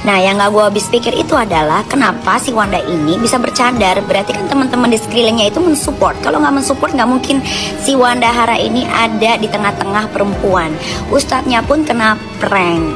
Nah, yang gak gue habis pikir itu adalah kenapa si Wanda ini bisa bercadar. Berarti kan teman-teman di sekelilingnya itu mensupport. Kalau nggak mensupport, nggak mungkin si Wanda Hara ini ada di tengah-tengah perempuan. Ustadznya pun kena prank.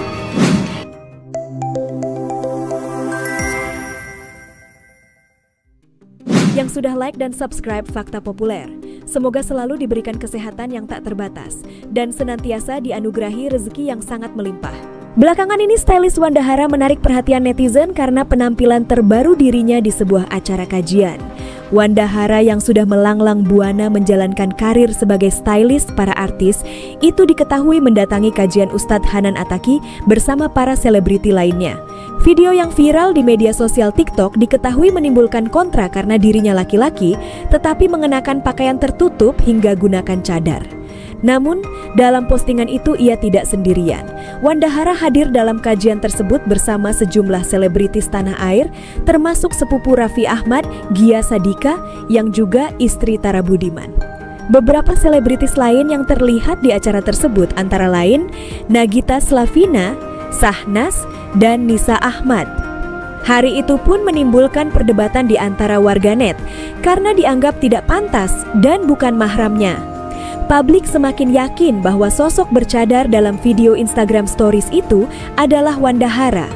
Yang sudah like dan subscribe Fakta Populer, semoga selalu diberikan kesehatan yang tak terbatas dan senantiasa dianugerahi rezeki yang sangat melimpah. Belakangan ini stylist Wanda Hara menarik perhatian netizen karena penampilan terbaru dirinya di sebuah acara kajian. Wanda Hara yang sudah melanglang buana menjalankan karir sebagai stylist para artis itu diketahui mendatangi kajian Ustadz Hanan Attaqi bersama para selebriti lainnya. Video yang viral di media sosial TikTok diketahui menimbulkan kontra karena dirinya laki-laki tetapi mengenakan pakaian tertutup hingga gunakan cadar. Namun, dalam postingan itu ia tidak sendirian. Wanda Hara hadir dalam kajian tersebut bersama sejumlah selebritis tanah air, termasuk sepupu Raffi Ahmad, Gia Sadika, yang juga istri Tara Budiman. Beberapa selebritis lain yang terlihat di acara tersebut antara lain Nagita Slavina, Sahnas, dan Nisa Ahmad. Hari itu pun menimbulkan perdebatan di antara warganet karena dianggap tidak pantas dan bukan mahramnya. Publik semakin yakin bahwa sosok bercadar dalam video Instagram Stories itu adalah Wanda Hara.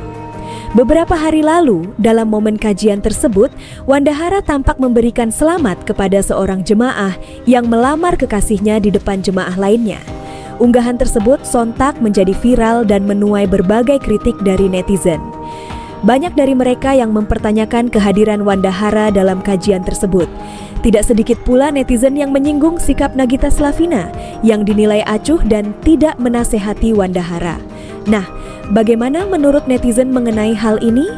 Beberapa hari lalu, dalam momen kajian tersebut, Wanda Hara tampak memberikan selamat kepada seorang jemaah yang melamar kekasihnya di depan jemaah lainnya. Unggahan tersebut sontak menjadi viral dan menuai berbagai kritik dari netizen. Banyak dari mereka yang mempertanyakan kehadiran Wanda Hara dalam kajian tersebut. Tidak sedikit pula netizen yang menyinggung sikap Nagita Slavina yang dinilai acuh dan tidak menasehati Wanda Hara. Nah, bagaimana menurut netizen mengenai hal ini?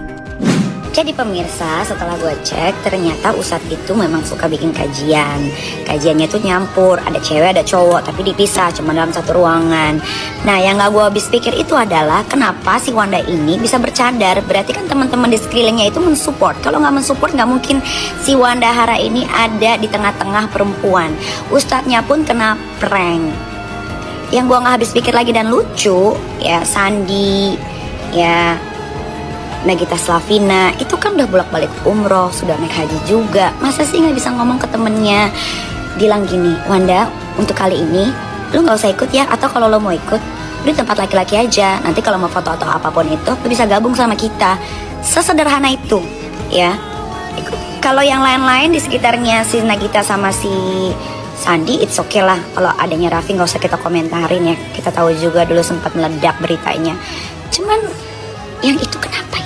Jadi pemirsa, setelah gue cek, ternyata Ustadz itu memang suka bikin kajian. Kajiannya tuh nyampur, ada cewek ada cowok, tapi dipisah cuma dalam satu ruangan. Nah, yang gak gue habis pikir itu adalah kenapa si Wanda ini bisa bercadar. Berarti kan teman-teman di sekelilingnya itu mensupport. Kalau nggak mensupport, nggak mungkin si Wanda Hara ini ada di tengah-tengah perempuan. Ustadznya pun kena prank. Yang gue gak habis pikir lagi dan lucu, ya Sandi, ya Nagita Slavina itu kan udah bolak-balik umroh, sudah naik haji juga. Masa sih nggak bisa ngomong ke temennya, bilang gini, Wanda, untuk kali ini lu nggak usah ikut ya, atau kalau lo mau ikut lu di tempat laki-laki aja. Nanti kalau mau foto atau apapun itu lu bisa gabung sama kita. Sesederhana itu ya. Kalau yang lain-lain di sekitarnya si Nagita sama si Sandi, it's okay lah. Kalau adanya Raffi nggak usah kita komentarin ya. Kita tahu juga dulu sempat meledak beritanya. Cuman yang itu kenapa ya?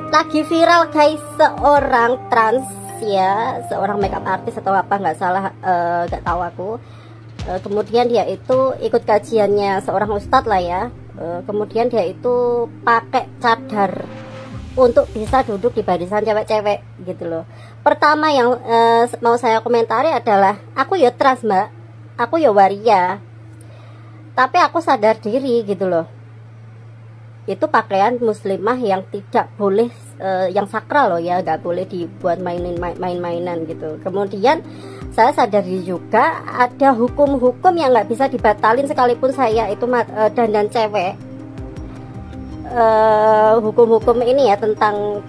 Lagi viral guys, seorang trans ya, seorang makeup artist atau apa nggak salah, nggak tahu aku. Kemudian dia itu ikut kajiannya seorang ustadz lah ya. Kemudian dia itu pakai cadar untuk bisa duduk di barisan cewek-cewek gitu loh. Pertama yang mau saya komentari adalah, aku ya trans mbak, aku ya waria, tapi aku sadar diri gitu loh. Itu pakaian muslimah yang tidak boleh, yang sakral loh ya, nggak boleh dibuat main-mainan gitu. Kemudian saya sadari juga ada hukum-hukum yang nggak bisa dibatalin sekalipun saya itu dandan cewek. Hukum-hukum ini ya tentang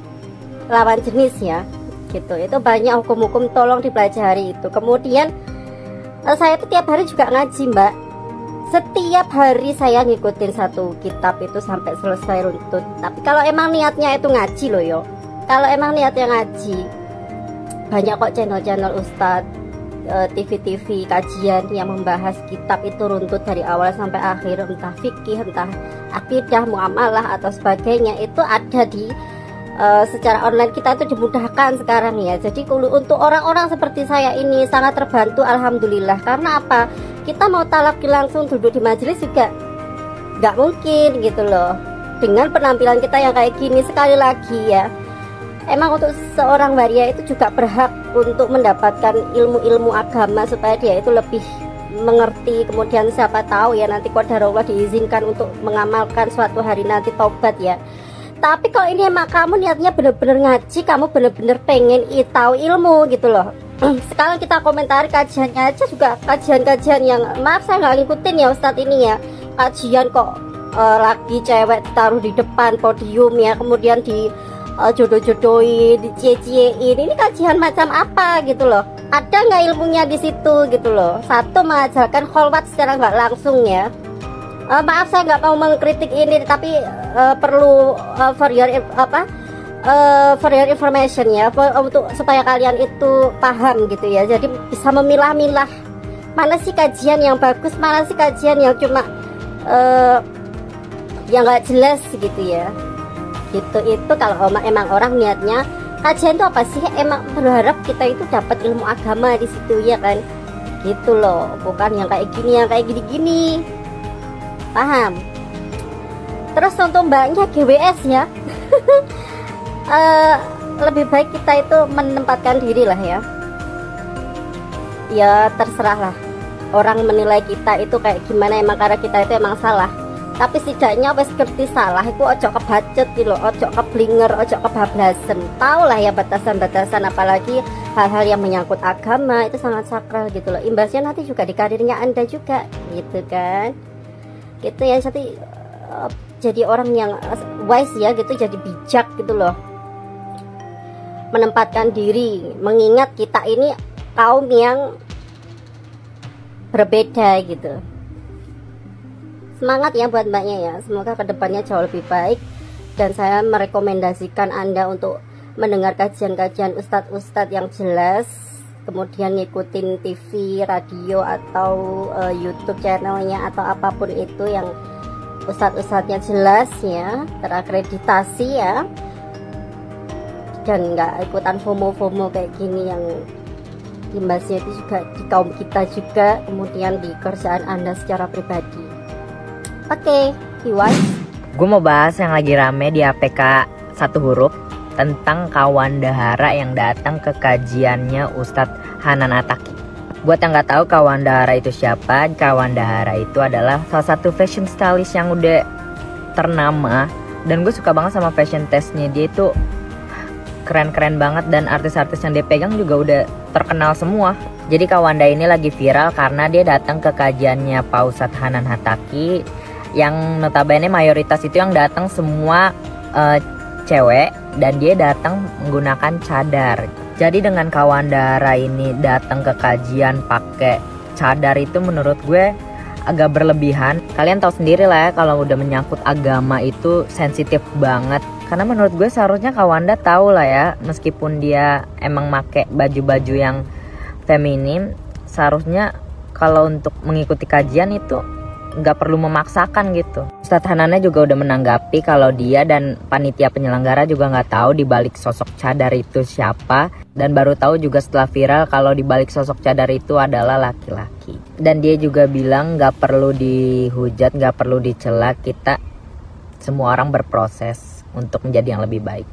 lawan jenis ya gitu. Itu banyak hukum-hukum, tolong dipelajari itu. Kemudian saya itu tiap hari juga ngaji mbak. Setiap hari saya ngikutin satu kitab itu sampai selesai runtut. Tapi kalau emang niatnya itu ngaji loh yo, kalau emang niatnya ngaji, banyak kok channel-channel ustadz, TV-TV kajian yang membahas kitab itu runtut dari awal sampai akhir, entah fikih, entah akidah, muamalah atau sebagainya, itu ada di secara online. Kita itu dimudahkan sekarang ya. Jadi untuk orang-orang seperti saya ini sangat terbantu, alhamdulillah. Karena apa? Kita mau talaki langsung duduk di majelis juga nggak mungkin gitu loh, dengan penampilan kita yang kayak gini. Sekali lagi ya, emang untuk seorang waria itu juga berhak untuk mendapatkan ilmu-ilmu agama supaya dia itu lebih mengerti. Kemudian siapa tahu ya nanti qadarullah diizinkan untuk mengamalkan suatu hari nanti, taubat ya. Tapi kalau ini emang kamu niatnya bener-bener ngaji, kamu bener-bener pengen tahu ilmu gitu loh. Sekarang kita komentari kajiannya aja juga kajian-kajian yang, maaf saya nggak ngikutin ya Ustadz ini ya, kajian kok lagi cewek taruh di depan podium ya, kemudian di jodoh-jodohin, dicie-ciein. Ini kajian macam apa gitu loh? Ada nggak ilmunya di situ gitu loh? Satu, mengajarkan kholwat secara nggak langsung ya. Maaf saya nggak mau mengkritik ini, tapi perlu for your information ya, untuk supaya kalian itu paham gitu ya. Jadi bisa memilah-milah mana sih kajian yang bagus, mana sih kajian yang cuma yang nggak jelas gitu ya. Gitu itu kalau emang orang niatnya kajian itu apa sih, emang berharap kita itu dapat ilmu agama di situ ya kan, gitu loh, bukan yang kayak gini, yang kayak gini-gini, paham? Terus untuk mbaknya GWS ya, lebih baik kita itu menempatkan diri lah ya. Ya terserah lah orang menilai kita itu kayak gimana, emang karena kita itu emang salah. Tapi setidaknya wes ngerti salah, itu ojo kebacet gitu loh, ojo keblinger, ojo kebablasan. Tahu lah ya batasan-batasan, apalagi hal-hal yang menyangkut agama itu sangat sakral gitu loh. Imbasnya nanti juga di karirnya Anda juga gitu kan. Gitu ya, jadi orang yang wise ya gitu, jadi bijak gitu loh. Menempatkan diri, mengingat kita ini kaum yang berbeda gitu. Semangat ya buat mbaknya ya, semoga kedepannya jauh lebih baik. Dan saya merekomendasikan Anda untuk mendengar kajian-kajian ustadz-ustadz yang jelas, kemudian ngikutin TV, radio, atau YouTube channelnya atau apapun itu yang ustadz-ustadznya jelas ya, terakreditasi ya, dan nggak ikutan FOMO-FOMO kayak gini yang imbasnya itu juga di kaum kita juga, kemudian di kerjaan Anda secara pribadi. Oke, gue mau bahas yang lagi rame di APK 1 huruf tentang kawan dahara yang datang ke kajiannya Ustadz Hanan Attaqi. Buat yang nggak tahu kawan dahara itu siapa, kawan dahara itu adalah salah satu fashion stylist yang udah ternama, dan gue suka banget sama fashion testnya. Dia itu keren-keren banget, dan artis-artis yang dia pegang juga udah terkenal semua. Jadi Kawanda ini lagi viral karena dia datang ke kajiannya Pak Ustadz Hanan Attaqi, yang notabene mayoritas itu yang datang semua cewek, dan dia datang menggunakan cadar. Jadi dengan Kawandara ini datang ke kajian pakai cadar itu menurut gue agak berlebihan. Kalian tahu sendiri lah ya, kalau udah menyangkut agama itu sensitif banget. Karena menurut gue seharusnya Kawanda tahu lah ya, meskipun dia emang make baju-baju yang feminim, seharusnya kalau untuk mengikuti kajian itu nggak perlu memaksakan gitu. Ustadz Hanannya juga udah menanggapi kalau dia dan panitia penyelenggara juga nggak tahu dibalik sosok cadar itu siapa, dan baru tahu juga setelah viral kalau dibalik sosok cadar itu adalah laki-laki. Dan dia juga bilang nggak perlu dihujat, nggak perlu dicela, kita semua orang berproses untuk menjadi yang lebih baik.